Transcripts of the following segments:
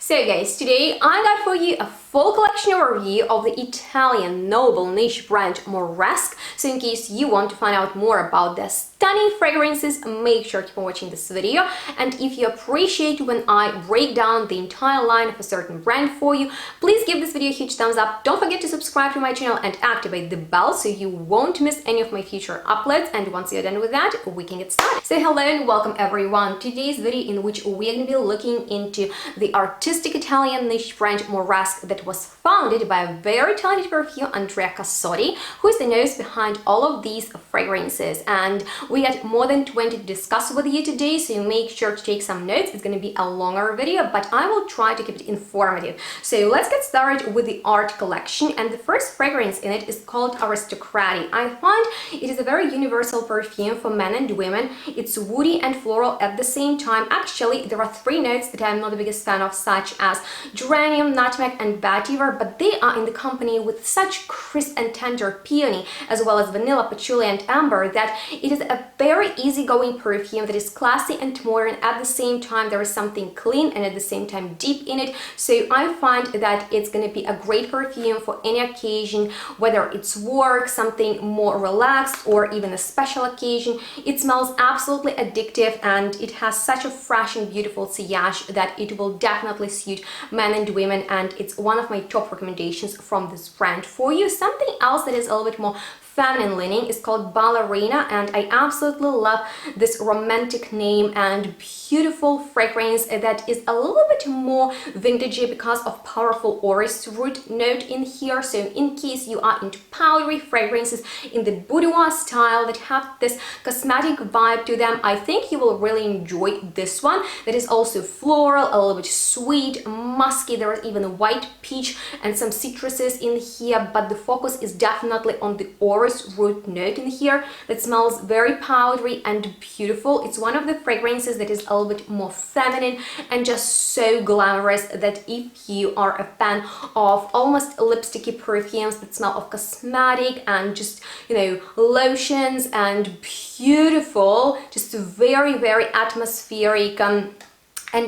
So guys, today I got for you a full collection overview of the Italian noble niche brand MORESQUE. So in case you want to find out more about their stunning fragrances, make sure to keep watching this video. And if you appreciate when I break down the entire line of a certain brand for you, please give this video a huge thumbs up. Don't forget to subscribe to my channel and activate the bell so you won't miss any of my future uploads. And once you're done with that, we can get started. So hello and welcome everyone to today's video, in which we are going to be looking into the artistic Italian niche brand MORESQUE that was founded by a very talented perfume Andrea Cassotti, who is the nose behind all of these fragrances. And we got more than 20 to discuss with you today, so make sure to take some notes. It's going to be a longer video, but I will try to keep it informative. So let's get started with the art collection, and the first fragrance in it is called Aristocratic. I find it is a very universal perfume for men and women. It's woody and floral at the same time. Actually, there are three notes that I'm not the biggest fan of, such as geranium, nutmeg and vetiver, but they are in the company with such crisp and tender peony, as well as vanilla, patchouli and amber, that it is a very easygoing perfume that is classy and modern. At the same time, there is something clean and at the same time deep in it. So I find that it's going to be a great perfume for any occasion, whether it's work, something more relaxed, or even a special occasion. It smells absolutely addictive, and it has such a fresh and beautiful sillage that it will definitely suit men and women, and it's one of my top recommendations from this brand for you. Something else that is a little bit more feminine leaning is called Ballerina, and I absolutely love this romantic name and beautiful fragrance that is a little bit more vintagey because of powerful orris root note in here. So in case you are into powdery fragrances in the boudoir style that have this cosmetic vibe to them, I think you will really enjoy this one. That is also floral, a little bit sweet, musky. There is even a white peach and some citruses in here, but the focus is definitely on the orris root note in here that smells very powdery and beautiful. It's one of the fragrances that is a little bit more feminine and just so glamorous that if you are a fan of almost lipsticky perfumes that smell of cosmetic and just, you know, lotions and beautiful, just very, very atmospheric and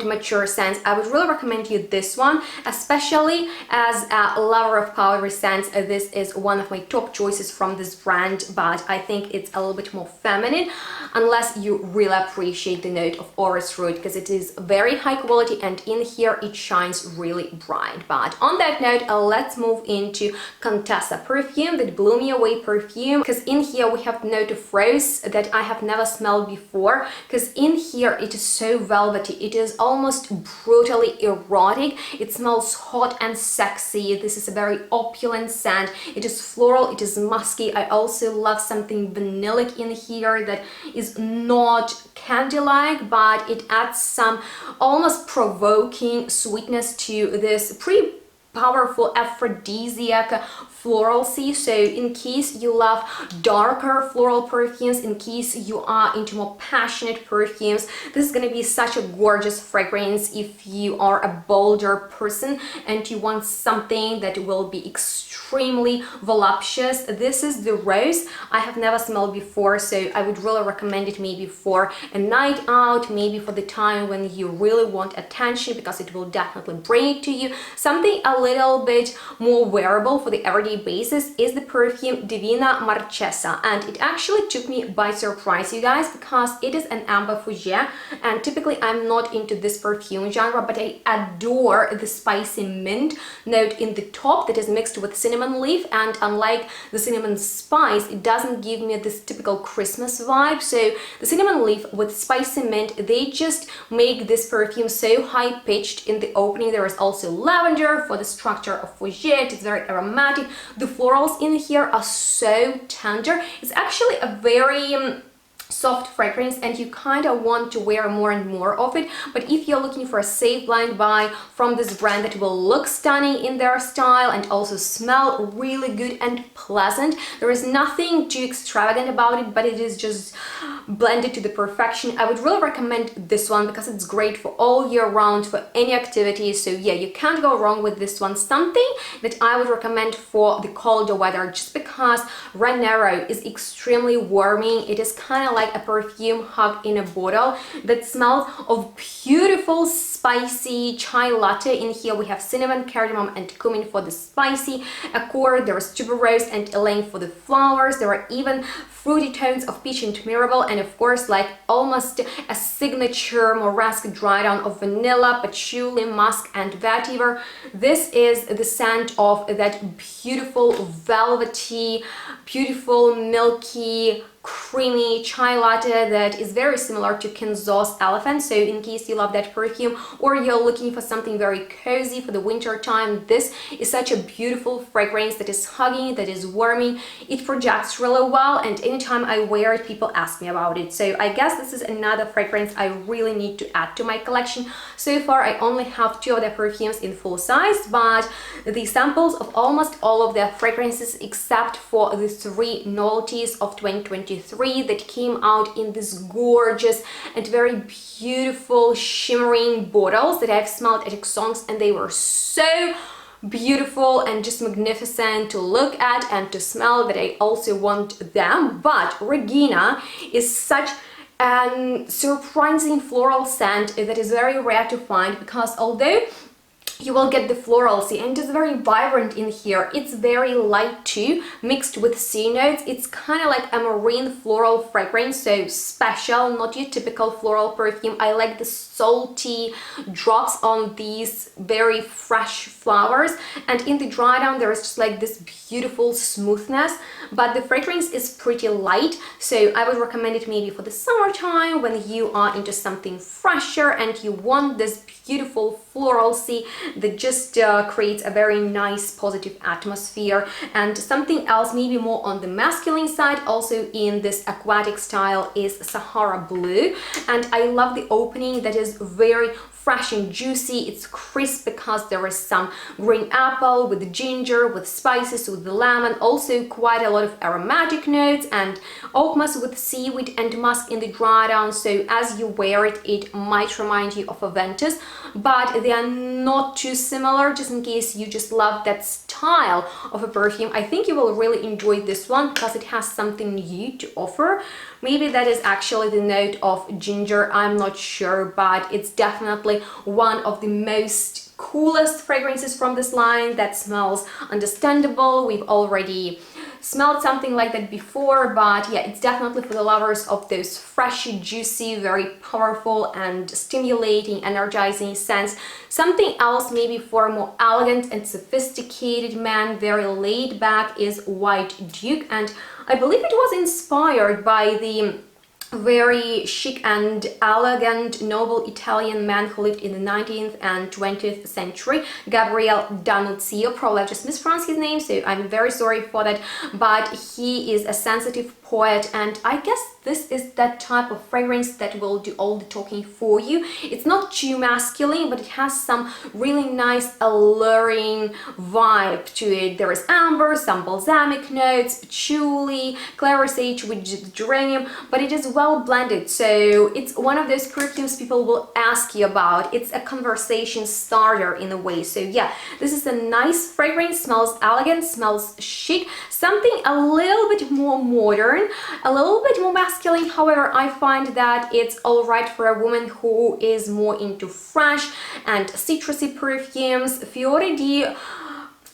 mature scents, I would really recommend you this one, especially as a lover of powdery scents. This is one of my top choices from this brand, but I think it's a little bit more feminine unless you really appreciate the note of orris root, because it is very high quality and in here it shines really bright. But on that note, let's move into Contessa perfume, that blew me away perfume, because in here we have the note of rose that I have never smelled before, because in here it is so velvety, it is almost brutally erotic. It smells hot and sexy. This is a very opulent scent. It is floral, it is musky. I also love something vanillic in here that is not candy-like, but it adds some almost provoking sweetness to this pretty powerful aphrodisiac floralcy. So in case you love darker floral perfumes, in case you are into more passionate perfumes, this is going to be such a gorgeous fragrance. If you are a bolder person and you want something that will be extremely voluptuous, this is the rose. I have never smelled before, so I would really recommend it maybe for a night out, maybe for the time when you really want attention, because it will definitely bring it to you. Something a little bit more wearable for the everyday basis is the perfume Divina Marchesa, and it actually took me by surprise, you guys, because it is an amber fougere, and typically I'm not into this perfume genre, but I adore the spicy mint note in the top that is mixed with cinnamon leaf, and unlike the cinnamon spice, it doesn't give me this typical Christmas vibe. So the cinnamon leaf with spicy mint, they just make this perfume so high-pitched in the opening. There is also lavender for the structure of fougere. It's very aromatic. The florals in here are so tender. It's actually a very soft fragrance, and you kind of want to wear more and more of it. But if you're looking for a safe blind buy from this brand that will look stunning in their style and also smell really good and pleasant, there is nothing too extravagant about it, but it is just blended to the perfection. I would really recommend this one because it's great for all year round, for any activity. So yeah, you can't go wrong with this one. Something that I would recommend for the colder weather, just because Ranero is extremely warming. It is kind of like a perfume hug in a bottle that smells of beautiful spicy chai latte. In here we have cinnamon, cardamom and cumin for the spicy, accord, there is tuberose and elaine for the flowers. There are even fruity tones of peach and mirabelle, and of course like almost a signature Moresque dry down of vanilla, patchouli, musk and vetiver. This is the scent of that beautiful velvety, beautiful milky creamy chai latte that is very similar to Kenzo's Elephant. So in case you love that perfume or you're looking for something very cozy for the winter time, this is such a beautiful fragrance that is hugging, that is warming. It projects really well, and anytime I wear it, people ask me about it. So I guess this is another fragrance I really need to add to my collection. So far I only have 2 of the perfumes in full size, but the samples of almost all of the fragrances except for the 3 novelties of 2023 that came out in this gorgeous and very beautiful shimmering bottles that I've smelled at Exons, and they were so beautiful and just magnificent to look at and to smell that I also want them. But Regina is such a surprising floral scent that is very rare to find, because although you will get the floralcy and it's very vibrant in here, it's very light too, mixed with sea notes. It's kind of like a marine floral fragrance, so special, not your typical floral perfume. I like the salty drops on these very fresh flowers, and in the dry down there is just like this beautiful smoothness, but the fragrance is pretty light, so I would recommend it maybe for the summertime when you are into something fresher and you want this beautiful floralcy that just creates a very nice positive atmosphere. And something else maybe more on the masculine side also in this aquatic style is Sahara Blue, and I love the opening that is very fresh and juicy. It's crisp because there is some green apple with ginger, with spices, with the lemon, also quite a lot of aromatic notes, and oak moss with seaweed and musk in the dry down. So as you wear it, it might remind you of a Ventus, but they are not too similar. Just in case you just love that style of a perfume, I think you will really enjoy this one because it has something new to offer. Maybe that is actually the note of ginger, I'm not sure, but it's definitely one of the most coolest fragrances from this line that smells understandable. We've already smelled something like that before, but yeah, it's definitely for the lovers of those fresh, juicy, very powerful and stimulating, energizing scents. Something else maybe for a more elegant and sophisticated man, very laid back, is White Duke, and I believe it was inspired by the very chic and elegant noble Italian man who lived in the 19th and 20th century, Gabriele D'Annunzio. Probably I just mispronounced his name, so I'm very sorry for that, but he is a sensitive poet, and I guess this is that type of fragrance that will do all the talking for you. It's not too masculine, but it has some really nice alluring vibe to it. There is amber, some balsamic notes, patchouli, clary sage with geranium, but it is well blended, so it's one of those perfumes people will ask you about. It's a conversation starter in a way. So yeah, this is a nice fragrance, smells elegant, smells chic, something a little bit more modern, a little bit more masculine. However, I find that it's all right for a woman who is more into fresh and citrusy perfumes. Fiore di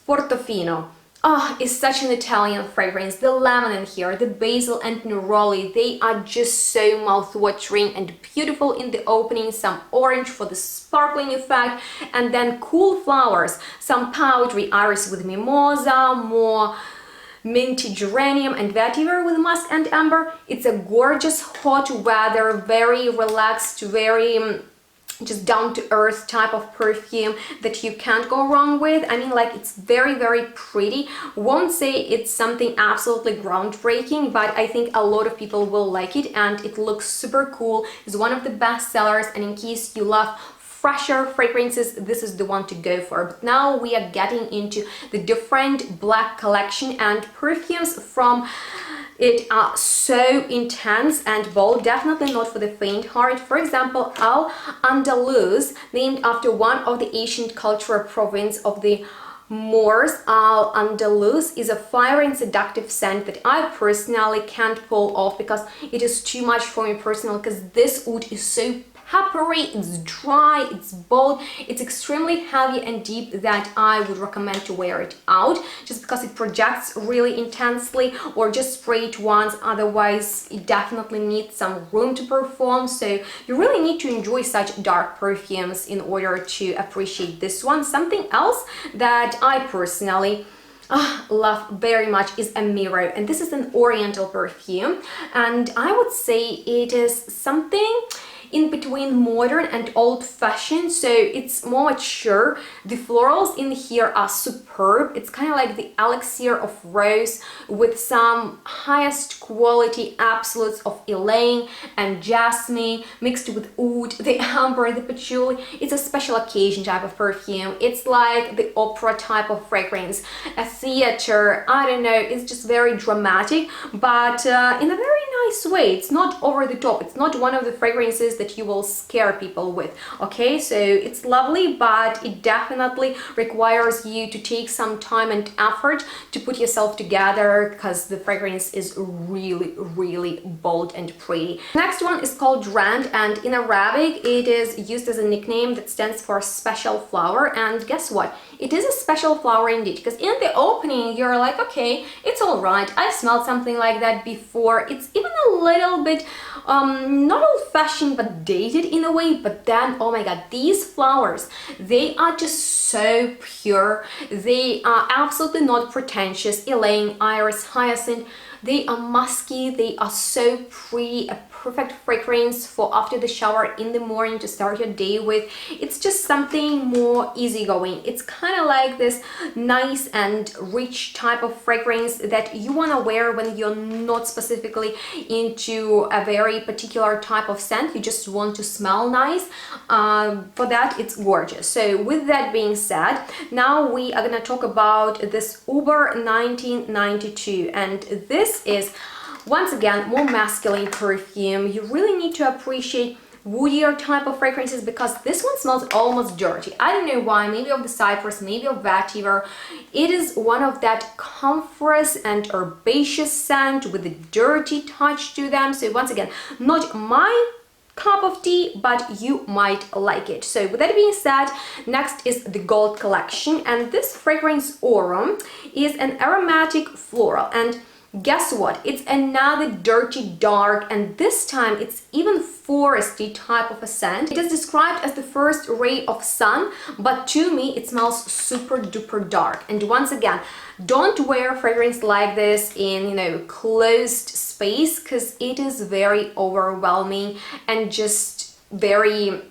Portofino. Oh, it's such an Italian fragrance. The lemon in here, the basil and neroli, they are just so mouth-watering and beautiful in the opening. Some orange for the sparkling effect, and then cool flowers, some powdery iris with mimosa, more minty geranium and vetiver with musk and amber. It's a gorgeous hot weather, very relaxed, very just down-to-earth type of perfume that you can't go wrong with. I mean, like, it's very, very pretty. Won't say it's something absolutely groundbreaking, but I think a lot of people will like it, and it looks super cool. It's one of the best sellers, and in case you love fresher fragrances, this is the one to go for. But now we are getting into the different black collection, and perfumes from it are so intense and bold, definitely not for the faint heart. For example, Al Andalus, named after one of the ancient cultural province of the Mors Al Andalus is a fiery and seductive scent that I personally can't pull off because it is too much for me personally, because this oud is so peppery, it's dry, it's bold, it's extremely heavy and deep, that I would recommend to wear it out just because it projects really intensely, or just spray it once, otherwise it definitely needs some room to perform. So you really need to enjoy such dark perfumes in order to appreciate this one. Something else that I personally love very much is a Miro, and this is an oriental perfume, and I would say it is something in between modern and old-fashioned, so it's more mature. The florals in here are superb. It's kind of like the elixir of rose with some highest quality absolutes of elaine and jasmine mixed with oud, the amber, the patchouli. It's a special occasion type of perfume. It's like the opera type of fragrance, a theater, I don't know, it's just very dramatic, but in a very nice way. It's not over the top. It's not one of the fragrances that you will scare people with. Okay, so it's lovely, but it definitely requires you to take some time and effort to put yourself together, because the fragrance is really bold and pretty. Next one is called Rand, and in Arabic it is used as a nickname that stands for special flower. And guess what? It is a special flower indeed, because in the opening you're like, okay, it's all right, I've smelled something like that before. It's even a little bit not old-fashioned but dated in a way, but then oh my god, these flowers, they are just so pure. They are absolutely not pretentious. Elaine, iris, hyacinth, they are musky, they are so pretty, a perfect fragrance for after the shower in the morning to start your day with. It's just something more easygoing. It's kind of like this nice and rich type of fragrance that you want to wear when you're not specifically into a very particular type of scent. You just want to smell nice. For that, it's gorgeous. So with that being said, now we are going to talk about this Uber 1992, and this is once again more masculine perfume. You really need to appreciate woodier type of fragrances, because this one smells almost dirty. I don't know why, maybe of the cypress, maybe of vetiver. It is one of that comforous and herbaceous scent with a dirty touch to them. So once again, not my cup of tea, but you might like it. So with that being said, next is the Gold collection, and this fragrance Aurum is an aromatic floral, and guess what? It's another dirty dark, and this time it's even foresty type of a scent. It is described as the first ray of sun, but to me it smells super duper dark. And once again, don't wear fragrance like this in, you know, closed space, because it is very overwhelming and just very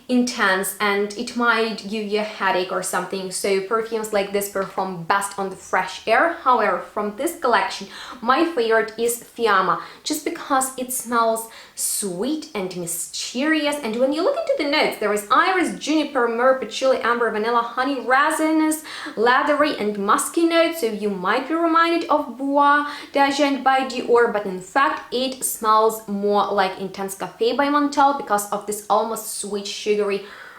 intense, and it might give you a headache or something. So perfumes like this perform best on the fresh air. However, from this collection, my favorite is Fiamma, just because it smells sweet and mysterious. And when you look into the notes, there is iris, juniper, myrrh, patchouli, amber, vanilla, honey, resinous, leathery and musky notes. So you might be reminded of Bois d'Argent by Dior, but in fact it smells more like Intense Cafe by Montel because of this almost sweet sugary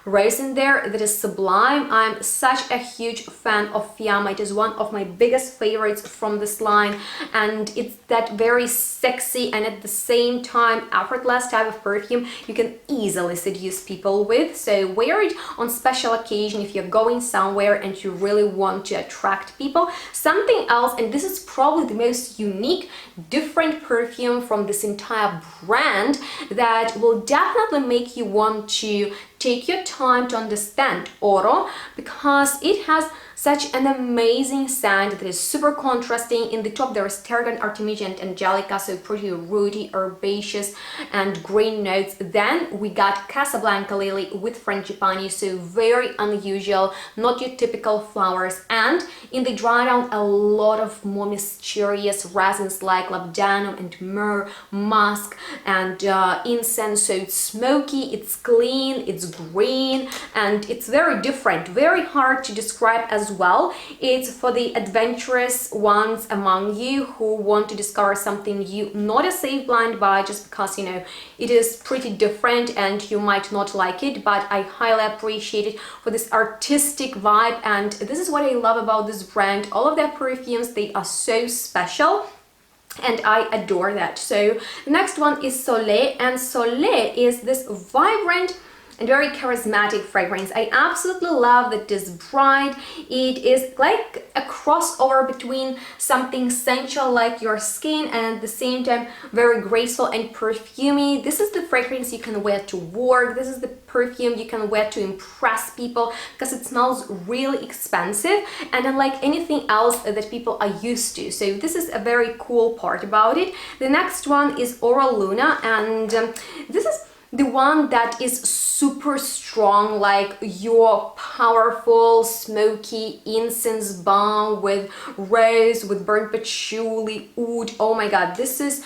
rose in there that is sublime. I'm such a huge fan of Fiamma. It is one of my biggest favorites from this line, and it's that very sexy and at the same time effortless type of perfume you can easily seduce people with. So wear it on special occasion if you're going somewhere and you really want to attract people. Something else, and this is probably the most unique, different perfume from this entire brand that will definitely make you want to take your time to understand Oro, because it has such an amazing scent that is super contrasting. In the top there is tarragon, artemisia and angelica, so pretty rooty, herbaceous and green notes. Then we got Casablanca lily with frangipani, so very unusual, not your typical flowers. And in the dry down, a lot of more mysterious resins like labdanum and myrrh, musk and incense. So it's smoky, it's clean, it's green, and it's very different, very hard to describe as as well. It's for the adventurous ones among you who want to discover something new, not a safe blind buy just because, you know, it is pretty different and you might not like it, but I highly appreciate it for this artistic vibe. And this is what I love about this brand. All of their perfumes, they are so special, and I adore that. So the next one is Soleil, and Soleil is this vibrant and very charismatic fragrance. I absolutely love that it is bright. It is like a crossover between something sensual like your skin and at the same time very graceful and perfumey. This is the fragrance you can wear to work. This is the perfume you can wear to impress people because it smells really expensive and unlike anything else that people are used to. So this is a very cool part about it. The next one is Aura Luna, and this is the one that is super strong, like your powerful smoky incense bomb with rose, with burnt patchouli, oud. Oh my god, this is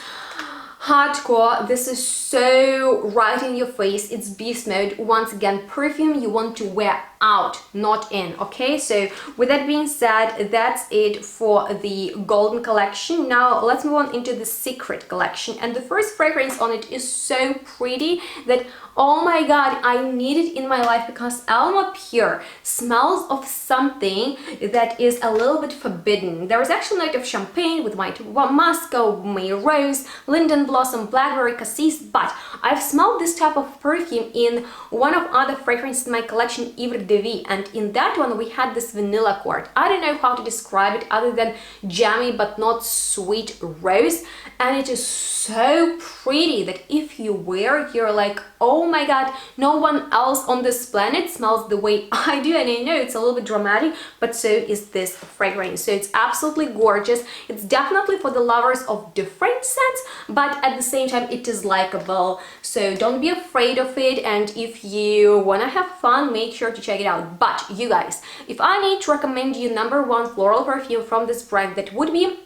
hardcore. This is so right in your face. It's beast mode. Once again, perfume you want to wear out, not in. Okay, so with that being said, that's it for the golden collection. Now let's move on into the secret collection, and the first fragrance on it is so pretty that, oh my god, I need it in my life because Alma Pure smells of something that is a little bit forbidden. There is actually a note of champagne with white musco, May rose, linden blossom, blackberry, cassis, but I've smelled this type of perfume in one of other fragrances in my collection, Ivre de Vie, and in that one we had this vanilla quart. I don't know how to describe it other than jammy but not sweet rose, and it is so pretty that if you wear it, you're like, oh my god, no one else on this planet smells the way I do. And I know it's a little bit dramatic, but so is this fragrance. So it's absolutely gorgeous. It's definitely for the lovers of different scents, but at the same time it is likable. So don't be afraid of it, and if you want to have fun, make sure to check it out. But you guys, if I need to recommend you #1 floral perfume from this brand, that would be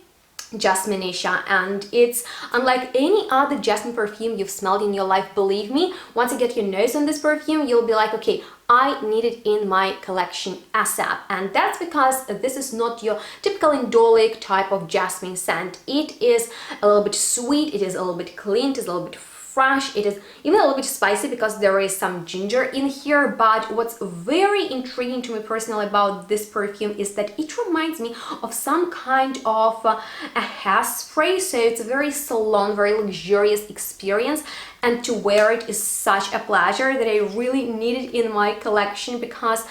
Jasmine Isha, and it's unlike any other jasmine perfume you've smelled in your life. Believe me, once you get your nose on this perfume, you'll be like, okay, I need it in my collection ASAP. And that's because this is not your typical indolic type of jasmine scent. It is a little bit sweet, it is a little bit clean, it is a little bit fresh, it is even a little bit spicy because there is some ginger in here. But what's very intriguing to me personally about this perfume is that it reminds me of some kind of a hairspray. So it's a very salon, very luxurious experience, and to wear it is such a pleasure that I really need it in my collection because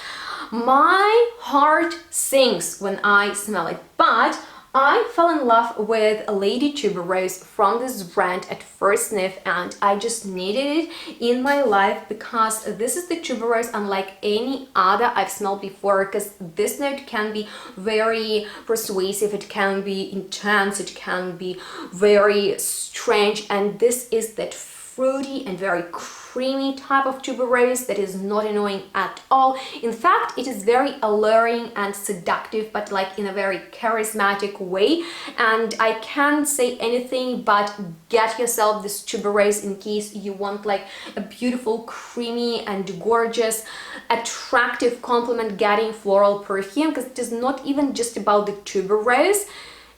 my heart sings when I smell it. But I fell in love with Lady Tuberose from this brand at first sniff, and I just needed it in my life because this is the tuberose unlike any other I've smelled before, because this note can be very persuasive, it can be intense, it can be very strange, and this is that fruity and very creamy type of tuberose that is not annoying at all. In fact, it is very alluring and seductive, but like in a very charismatic way. And I can't say anything but get yourself this tuberose in case you want like a beautiful, creamy and gorgeous, attractive, compliment-getting floral perfume, because it is not even just about the tuberose.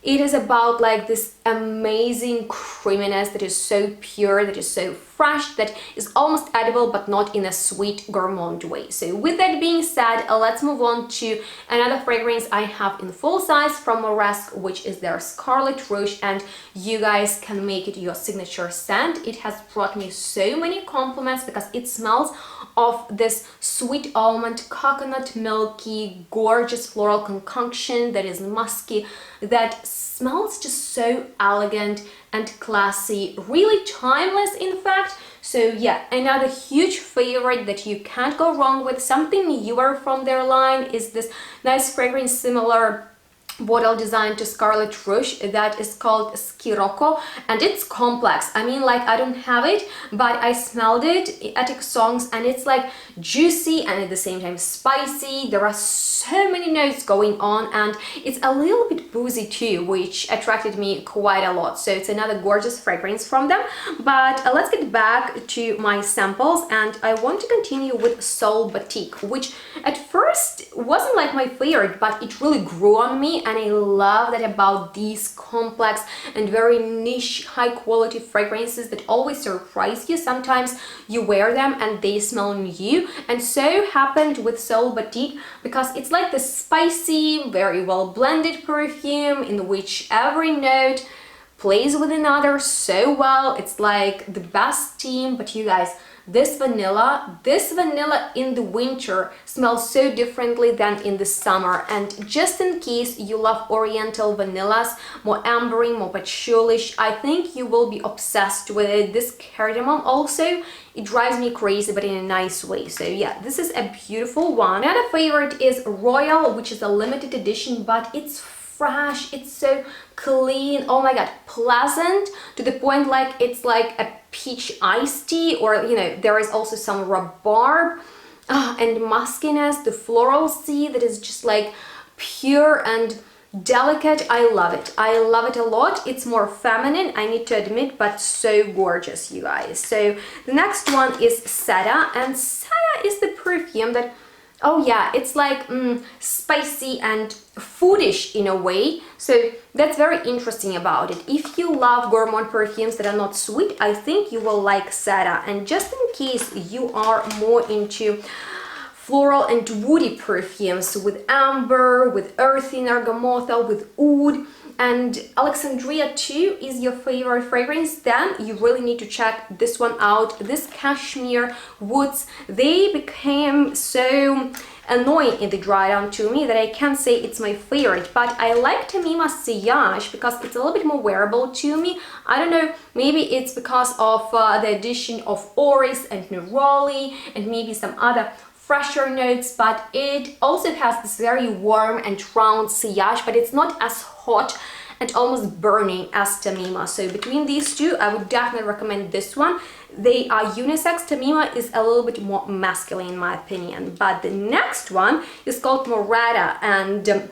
It is about like this amazing creaminess that is so pure, that is so fresh, that is almost edible but not in a sweet gourmand way. So with that being said, let's move on to another fragrance I have in full size from MORESQUE, which is their Scarlet Rouge, and you guys can make it your signature scent. It has brought me so many compliments because it smells of this sweet almond, coconut, milky, gorgeous floral concoction that is musky, that smells just so elegant and classy, really timeless in fact. So yeah, another huge favorite that you can't go wrong with. Something newer from their line is this nice fragrance similar bottle designed to Scarlet Rouge that is called Scirocco, and it's complex. I mean, like, I don't have it, but I smelled it at Songs, and it's like juicy and at the same time spicy. There are so many notes going on, and it's a little bit boozy too, which attracted me quite a lot. So it's another gorgeous fragrance from them. But let's get back to my samples, and I want to continue with Soul Batik, which at first wasn't like my favorite, but it really grew on me. And I love that about these complex and very niche, high quality fragrances that always surprise you. Sometimes you wear them and they smell new, and so happened with Soul Batik, because it's like the spicy, very well blended perfume in which every note plays with another so well. It's like the best team. But you guys, this vanilla in the winter smells so differently than in the summer. And just in case you love oriental vanillas, more ambery, more patchoulish, I think you will be obsessed with it. This cardamom also, it drives me crazy, but in a nice way. So yeah, this is a beautiful one. Another favorite is Royal, which is a limited edition, but it's fresh, it's so clean, oh my god, pleasant, to the point like it's like a peach iced tea, or you know, there is also some rhubarb and muskiness, the floral sea that is just like pure and delicate. I love it a lot. It's more feminine, I need to admit, but so gorgeous, you guys. So the next one is Seda, and Seda is the perfume that, oh yeah, it's like spicy and foodish in a way. So that's very interesting about it. If you love gourmand perfumes that are not sweet, I think you will like Seda. And just in case you are more into floral and woody perfumes with amber, with earthy bergamot, with oud, and Alexandria too is your favorite fragrance, then you really need to check this one out. This cashmere woods, they became so annoying in the dry down to me that I can't say it's my favorite, but I like Tamima's Sillage because it's a little bit more wearable to me. I don't know, maybe it's because of the addition of Oris and Neroli and maybe some other fresher notes, but it also has this very warm and round sillage, but it's not as hot and almost burning as Tamima. So between these two, I would definitely recommend this one. They are unisex. Tamima is a little bit more masculine in my opinion. But the next one is called Morada, and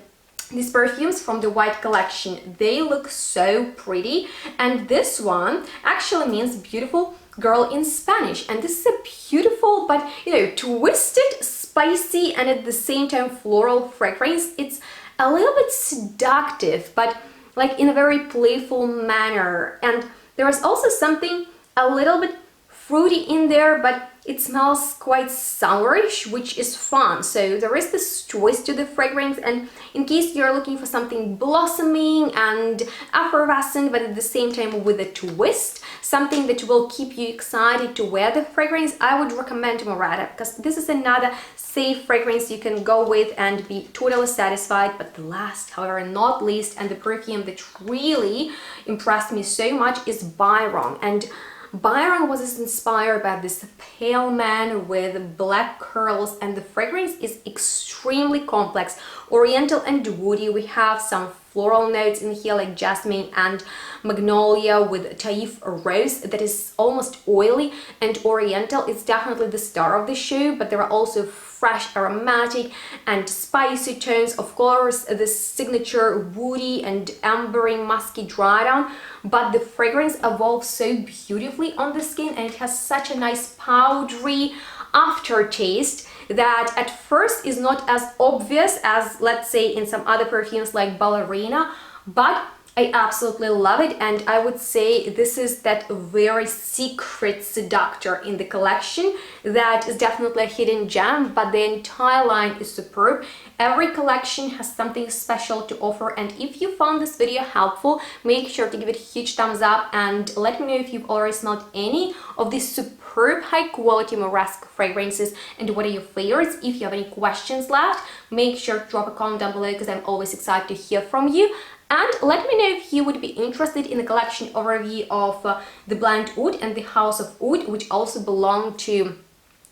these perfumes from the White collection, they look so pretty. And this one actually means beautiful girl in Spanish, and this is a beautiful but, you know, twisted, spicy, and at the same time floral fragrance. It's a little bit seductive, but like in a very playful manner, and there is also something a little bit fruity in there, but it smells quite sourish, which is fun. So there is this twist to the fragrance, and in case you're looking for something blossoming and effervescent, but at the same time with a twist, something that will keep you excited to wear the fragrance, I would recommend Morada, because this is another safe fragrance you can go with and be totally satisfied. But the last, however, not least, and the perfume that really impressed me so much is Byron. And Byron was inspired by this pale man with black curls, and the fragrance is extremely complex, oriental and woody. We have some floral notes in here like jasmine and magnolia with Taif rose that is almost oily and oriental. It's definitely the star of the show, but there are also fresh aromatic and spicy tones, of course the signature woody and ambery musky dry down, but the fragrance evolves so beautifully on the skin, and it has such a nice powdery aftertaste that at first is not as obvious as, let's say, in some other perfumes like Ballerina, but I absolutely love it. And I would say this is that very secret seductor in the collection that is definitely a hidden gem, but the entire line is superb. Every collection has something special to offer, and if you found this video helpful, make sure to give it a huge thumbs up and let me know if you've already smelled any of these superb high quality Moresque fragrances and what are your favorites. If you have any questions left, make sure to drop a comment down below because I'm always excited to hear from you. And let me know if you would be interested in the collection overview of the Blind Oud and the House of Oud, which also belong to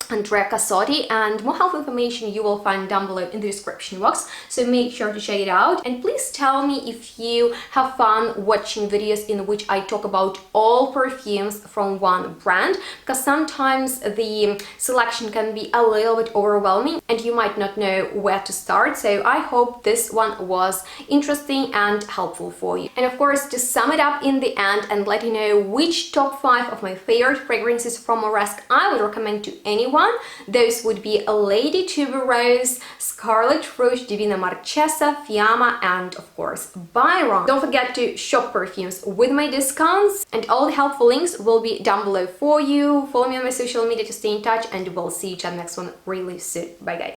Andrea Cassotti, and more health information you will find down below in the description box, so make sure to check it out. And please tell me if you have fun watching videos in which I talk about all perfumes from one brand, because sometimes the selection can be a little bit overwhelming and you might not know where to start. So I hope this one was interesting and helpful for you. And of course, to sum it up in the end and let you know which top 5 of my favorite fragrances from Moresque I would recommend to anyone, those would be a Lady Tuberose, Scarlet Rouge, Divina Marchesa, Fiamma, and of course Byron. Don't forget to shop perfumes with my discounts, and all the helpful links will be down below for you. Follow me on my social media to stay in touch, and we'll see each other next one really soon. Bye guys.